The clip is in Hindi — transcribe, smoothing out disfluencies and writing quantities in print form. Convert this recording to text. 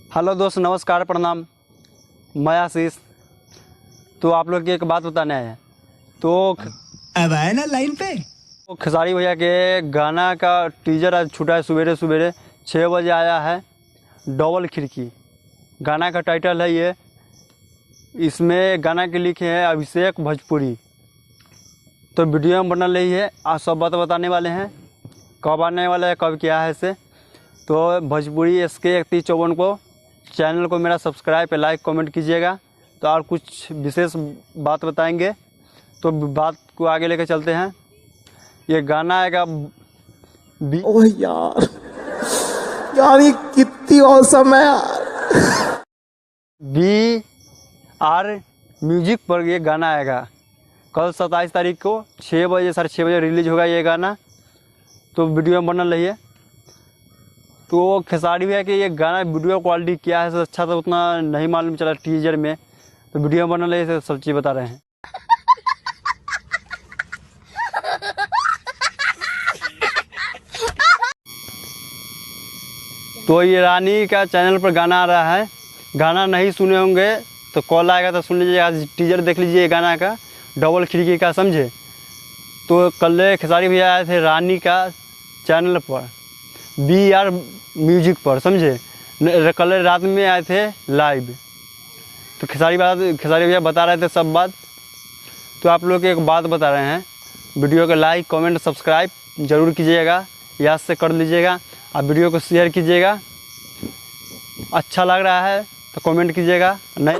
हेलो दोस्त, नमस्कार, प्रणाम। मैं आशीष। तो आप लोग की एक बात बताने आए हैं। तो अब आए ना लाइन पे। खेसारी भैया के गाना का टीजर आज छूटा है सवेरे सवेरे 6 बजे आया है। डबल खिड़की गाना का टाइटल है ये। इसमें गाना के लिखे हैं अभिषेक भोजपुरी। तो वीडियो में बनल रही है, आज सब बात बताने वाले हैं, कब आने वाला है, कब क्या है इसे। तो भोजपुरी SK 3154 को चैनल को मेरा सब्सक्राइब पे लाइक कमेंट कीजिएगा। तो और कुछ विशेष बात बताएंगे, तो बात को आगे लेकर चलते हैं। ये गाना आएगा ओह यार यार ये कितनी औसम है यार। BR म्यूजिक पर ये गाना आएगा। कल 27 तारीख को 6 बजे 6:30 बजे रिलीज होगा ये गाना। तो वीडियो में बनल रही है। तो खेसारी भैया कि ये गाना वीडियो क्वालिटी क्या है, अच्छा तो उतना नहीं मालूम चला टीजर में। तो वीडियो में बनल रही है, सब चीज़ बता रहे हैं। तो ये रानी का चैनल पर गाना आ रहा है। गाना नहीं सुने होंगे तो कॉल आएगा तो सुन लीजिएगा। टीजर देख लीजिए गाना का, डबल खिड़की का, समझे। तो कल खेसारी भैया आए थे रानी का चैनल पर, BR म्यूजिक पर, समझे। कल रात में आए थे लाइव। तो खेसारी भैया बता रहे थे सब बात। तो आप लोग एक बात बता रहे हैं, वीडियो को लाइक कमेंट सब्सक्राइब ज़रूर कीजिएगा, याद से कर लीजिएगा। आप वीडियो को शेयर कीजिएगा। अच्छा लग रहा है तो कमेंट कीजिएगा, नहीं